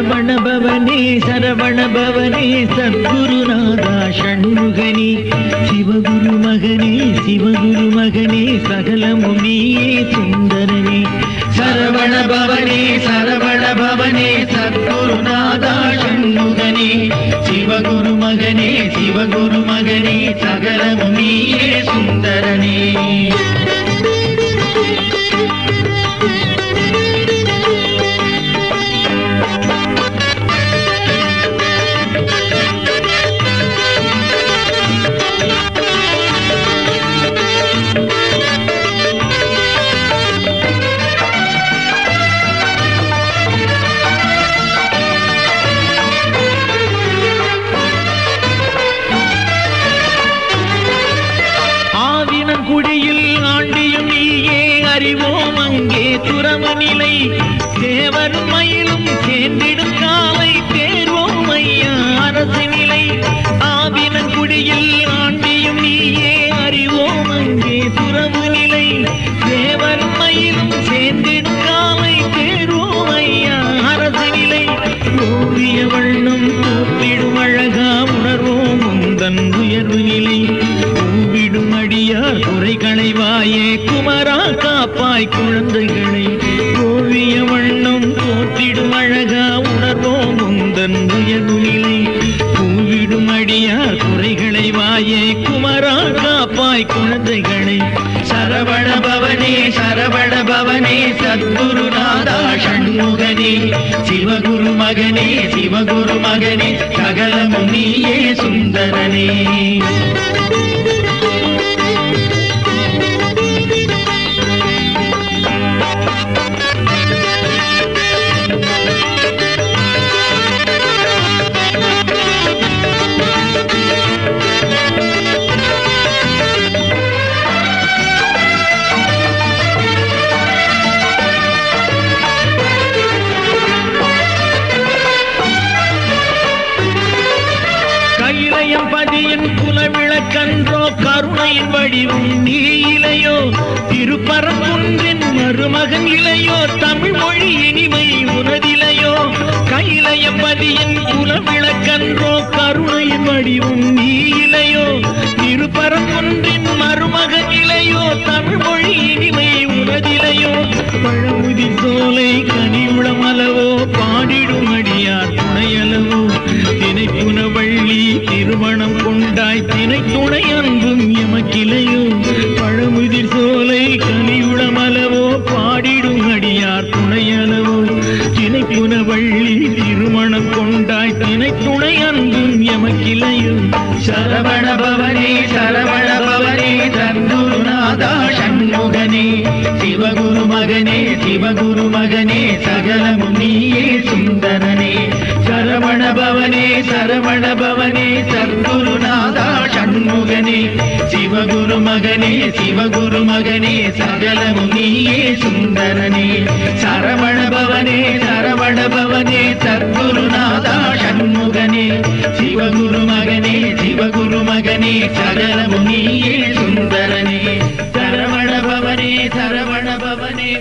சரவண பவனே சரவண பவனே சத்குருநாதா ஷண்முகனே சிவகுரு மகனே சகலமும் நீயே சுந்தரனே சரவண பவனே சத்குருநாதா ஷண்முகனே சிவகுரு மகனே சகலமும் நீயே சுந்தரனே குடியில் ஆண்டியும் நீயே அறிவோம் அங்கே துறவநிலை தேவரும் மயிலும் சேர்ந்திடும் காலை தேர்வோம் ஐயா அரசு நிலை ஆவினங்குடியில் ஆண்டியும் நீயே அறிவோம் அங்கே துறவுநிலை தேவரும் மயிலும் சேர்ந்திடும் காலை தேர்வோம் ஐயா அரசு நிலை ஓவிய வண்ணம் போற்றிடும் அழகா உணர்வோம் உந்தன் உயர்வு நிலை ஊவிடும் அடியார் குறைகளை வாயே குமரா காப்பாய் குழந்தைகளை ஓவிய வண்ணம் போற்றிடும் அழகா உணர்வோம் உந்தன் உயர்வு நிலை ஊவிடும் அடியார் குறைகளை வாயே குமரா காப்பாய் குழந்தைகளை சரவண பவனே சத்குருநாதா ஷண்முகனே சிவகுரு மகனே சகலமும் நீயே சுந்தரனே பதியின் குலவிளக்கன்றோ கருணையின் வடிவும் நீ இலையோ திருப்பரங்குன்றின் மருமகன் இலையோ தமிழ் மொழி இனிமை உனதிலையோ கையிலையம்பதியின் குலவிளக்கன்றோ கருணையின் வடிவும் நீ இலையோ திருப்பரங்குன்றின் மருமகன் இலையோ தமிழ் மொழி இனிமை உனதிலையோ பழமுதி சோலை கனிவுளமளவோ பாடிடும் அடியார் துணையளவோ தினைப்புனவள்ளி திருமணம் கொண்டாய் தினை துணை அன்பும் எமக்கிளையோ பழமுதிர் சோலை கனியுளமளவோ பாடிடும் அடியார் துணையளவோ தினைப்புனவள்ளி திருமணம் கொண்டாய் தினை துணை அன்பும் எமக்கிளையோ சரவண பவனே சத்குருநாதா ஷண்முகனே சிவகுரு மகனே சகலமும் நீயே சுந்தரனே சரவண பவனே சத்குருநாதா ஷண்முகனே சிவகுரு மகனே சகலமும் நீயே சுந்தரனே சரவண பவனே சத்குருநாதா ஷண்முகனே சிவகுரு மகனே சகலமும் நீயே சுந்தரனே சரவண பவனே